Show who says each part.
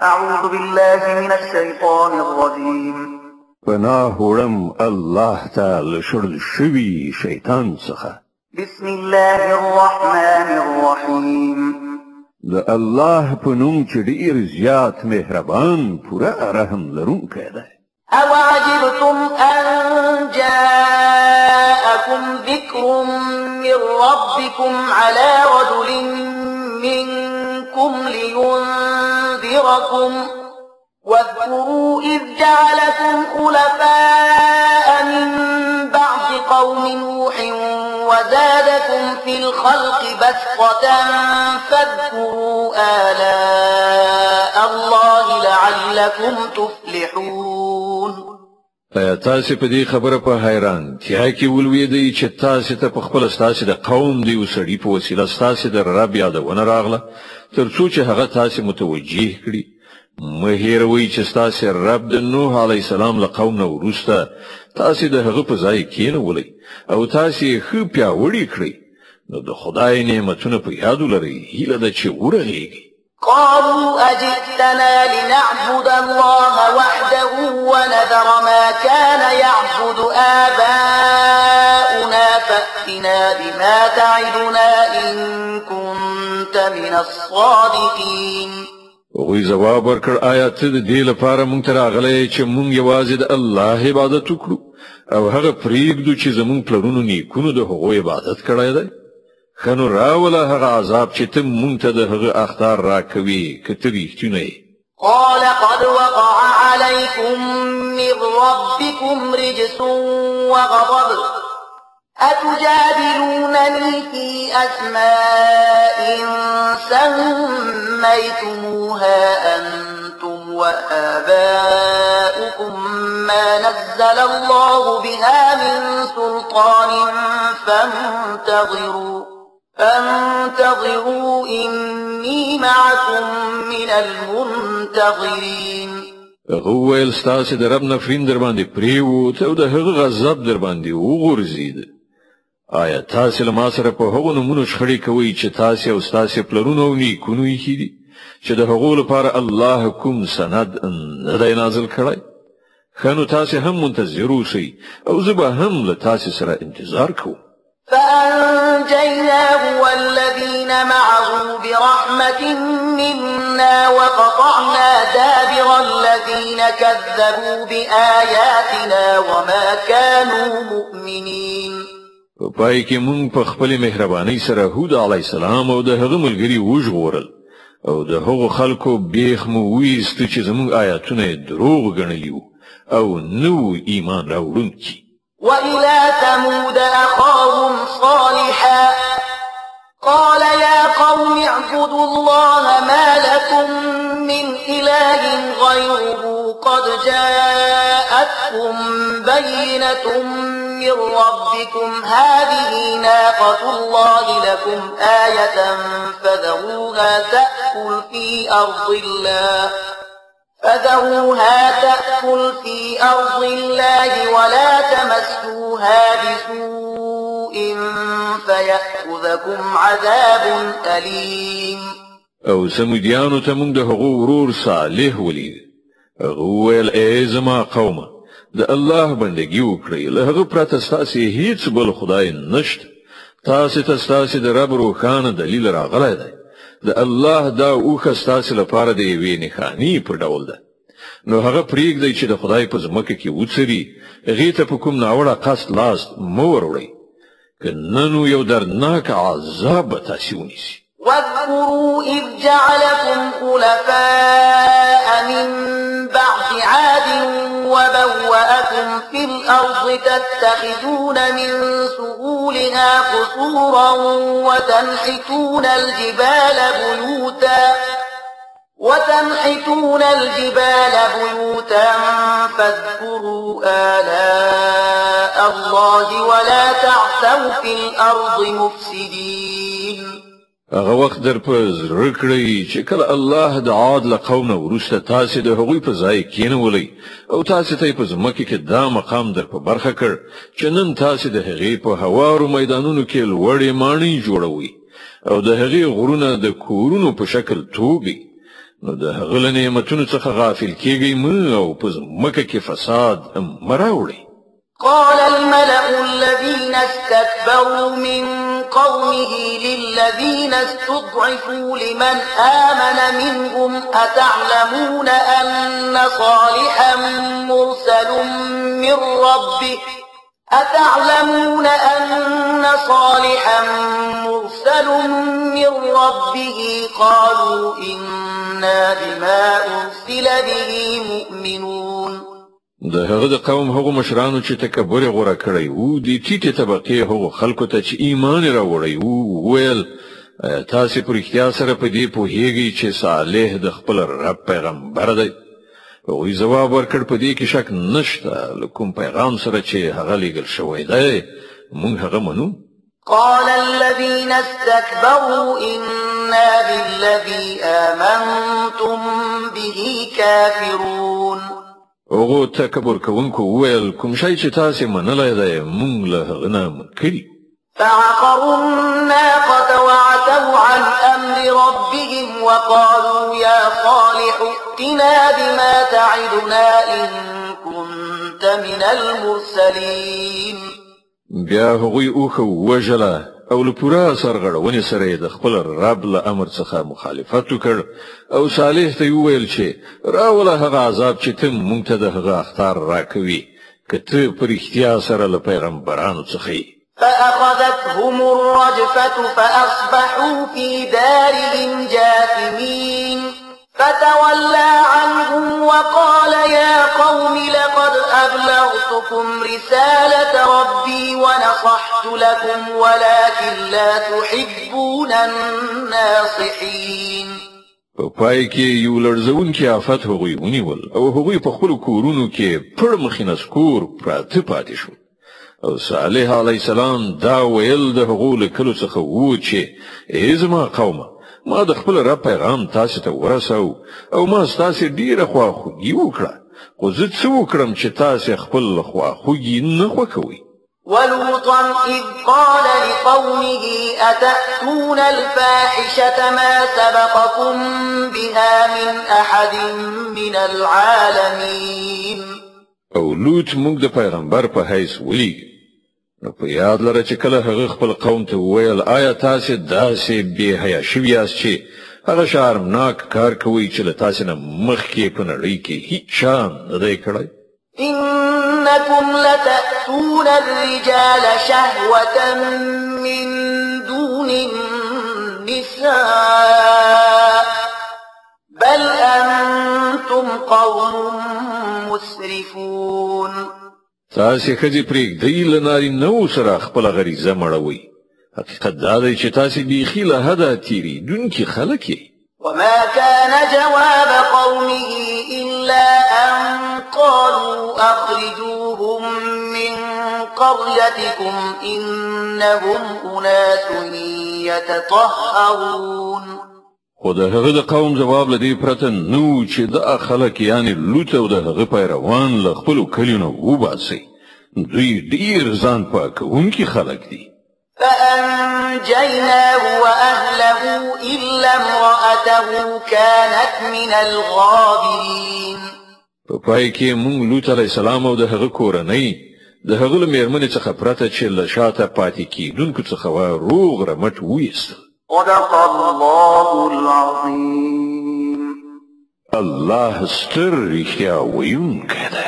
Speaker 1: أعوذ بالله من الشيطان الرجيم.
Speaker 2: پناه وړم الله تعالی شړل شوي شیطان څخه.
Speaker 1: بسم الله الرحمن الرحيم.
Speaker 2: د الله په نوم چې ډېر زیات مهربان پوره رحم لرونکی دی.
Speaker 3: أوعجبتم أن جاءكم ذكر من ربكم على رجل منكم لينذركم واذكروا إذ جعلكم خلفاء من بعد قوم نوح وزادكم في الخلق بسطة فاذكروا آلاء الله لعلكم تفلحون.
Speaker 2: تاسو په دې خبره په حیران چې ولویدئ چې تاسو ته په خپل ستاسو د قوم دی وسړي په وسیله ستاسو د رب یادونه راغله تر څو چې هغه تاسو متوجه کړي. مه هیروئ چې ستاسو رب د نوح علی السلام له قوم نه وروسته تاسو د هغه په ځای کېنولئ او تاسو یې ښه پیاوړي کړئ. نو د خدای نعمتونه په یاد ولرئ. هیله ده چې ورغېږئ.
Speaker 3: قالوا أجئتنا لنعبد الله وحده ونذر ما كان يعبد آباؤنا فأتنا بما تعدنا إن كنت من الصادقين.
Speaker 2: وی جواب ورکړ آیا ته د دې لپاره مونږ ته راغلی چې مونږ یوازې د الله عبادت وکړو او هغه پرېږدو چې زمونږ پلرونو نیکونو د هغو عبادت کړی دی؟ خنو راوله هغه عذاب چې ته مونږ ته د هغه اخطار راکوي که ته رښتینی یې.
Speaker 3: قال قد وقع عليكم من ربكم رجس وغضب أتجادلونني في أسماء سميتموها أنتم وآباؤكم ما نزل الله بها من سلطان فانتظروا إني معكم من المنتظرين.
Speaker 2: هغه ویل ستاسو د رب نفرین در باندې پریوت او د هغه غضب در باندې وغورځید. آیا تاسو له ما سره په هغو نومونو شخړې کوئ چې تاسو او ستاسو پلرونو او نیکونو یې دي چې د هغو لپاره الله کوم سند نه دی نازل کړی؟ ښه نو تاسو هم منتظر اوسئ او زه به هم له تاسو سره انتظار کوم.
Speaker 3: فأنجيناه والذين معه برحمة منا وقطعنا دابر الذين كذبوا بآياتنا وما كانوا مؤمنين.
Speaker 2: په پای کې مونږ په خپل مهرباني سره هود علی السلام او د هغه ملګري وژغورل او د هغو خلکو بیخ مو ویست چې زموږ آیاتونه دروغ ګڼلي او نو ایمان راوړونکي.
Speaker 3: وإلى ثمود أخاهم صالحا قال يا قوم اعبدوا الله ما لكم من إله غيره قد جاءتكم بينة من ربكم هذه ناقة الله لكم آية فذروها تأكل في أرض الله ولا تمسوها بسوء فيأخذكم عذاب أليم.
Speaker 2: او سمودیانو ته موږ د هغو ورور صالح ولید. هغه ویل ای زما قومه د الله بندګي وکړئ له هغه پرته ستاسې هیڅ بل خدای نشته. تاسې ته ستاسې د رب روښانه دلیل راغلی دی. د الله دا اوښه ستاسې لپاره د یوې نښانې په ډول ده. نو هغه پرېږدئ چې د خدای په ځمکه کې وڅري هغې ته په کوم ناوړه قصد لاس مه وروړئ که نه نو یو دردناک عذاب به تاسې ونیسي.
Speaker 3: واذكروا إذ جعلكم خلفاء من بعد عاد وبوأكم في الأرض تتخذون من سهولها قصورا وتنحتون الجبال بيوتا فاذكروا آلاء الله ولا تعثوا في الأرض مفسدين.
Speaker 2: هغه وخت در په زړه کړئ چې کله الله د عاد له قوم نه وروسته تاسې د هغوی په ځای کېنولئ او تاسې ته یې په ځمکه کې دا مقام در په برخه کړ چې نن تاسې د هغې په هوارو میدانونو کې لوړې ماڼۍ جوړوئ او د هغې غرونه د کورونو په شکل توږئ. نو د هغه له نعمتونو څخه غافل کیږئ مه او په ځمکه کې فساد مه راوړئ.
Speaker 3: قال الملأ الذين استكبروا من قومه للذين استضعفوا لمن آمن منهم أتعلمون أن صالحا مرسل من ربه قالوا إنا بما أرسل به مؤمنون.
Speaker 2: د هغه د قوم هغه مشرانو چې تکبر غوړه کړی وو د ټیټه طبقه هغه خلکو ته چې ایمان راوړی وو ویل تاسو پر اختیار سره په دې پوهیږئ چې صالح د خپل رب پیغمبر دی. او جواب ورکړ په دې کې شک نشته کوم پیغام سره چې هغه لېږل شوی دی موږ هغه منو.
Speaker 3: قال الذين استكبروا إنا بالذي آمنتم به كافرون.
Speaker 2: هغه تکبر کوونکو ویل کوم شی چې تاسو منلای دی موږ له هغه نه منکري.
Speaker 3: فعقروا الناقة وعتوا عن أمر ربهم وقالوا يا صالح ائتنا بما تعدنا إن كنت من المرسلين.
Speaker 2: بیا هغوی اوخه وژله او له پوره سرغړونې سره د خپل رب له امر څخه مخالفت وکړ او صالح ته وویل چې راوله هغه عذاب چې ته مونږ ته د هغه اختار راکوي که ته په رښتیا سره له پیغمبرانو څخه یې.
Speaker 3: فأخذتهم الرجفة فأصبحوا في دارهم جاثمين فتولى عنهم وقال يا قوم لقد أبلغتكم رسالة ربي ونصحت لكم ولكن لا تحبون الناصحين.
Speaker 2: په پای کې یو لړزونکي آفت هغوی ونیول او هغوی په خپلو کورونو کې پړ مخینه سکور پراته پاتې شو. او صالح علیه السلام دا ویل د هغو له کلو څخه وو چې ای زما قومه ما د خپل رب پیغام تاسو ته ورساو او ما ستاسو ډیره خواخوږي وکړه خو زه څه وکړم چې تاسو خپل خواخوږي نه خوښوئ.
Speaker 3: ولوطا إذ قال لقومه أتأتون الفاحشة ما سبقكم بها من أحد من العالمين.
Speaker 2: او لوط موږ د پیغمبر په حیث ولیږي نو په یاد لره چې کله هغه خپل قوم ته وویل آیا تاسو داسې بې حیا شوي یاست چې هغه شرمناک کار کوي چې له تاسو نه مخکې په نړۍ کې هیڅ چا نه دی کړی.
Speaker 3: إنكم لتأتون الرجال شهوة من دون النساء بل أنتم قوم مسرفون.
Speaker 2: تاسو خځې پرېږدئ له نارینه‌وو سره خپله غریزه مړوئ. حقیقت دا دی چې تاسو بیخي له حده تېرېدونکي خلک یئ.
Speaker 3: وما كان جواب قومه إلا أن قالوا أخرجوهم من قريتكم إنهم أناس يتطهرون.
Speaker 2: خو د هغه د قوم جواب لدی پرته نو چې د خلک یعنی لوط او د هغه پیروان له خپل کلیونو وباسي دوی ډیر ځان پاکونکي خلک دي.
Speaker 3: فأنجيناه وأهله إلا امرأته كانت من الغابرين.
Speaker 2: په پای کې موږ لوط علیه السلام او د هغه کورنۍ د هغه له میرمنې څخه پرته چې له شاته پاتې کېدونکو څخه روغ رمټ وایستل.
Speaker 1: صدق الله العظيم.
Speaker 2: الله ستر رښتیا ویونکی دی.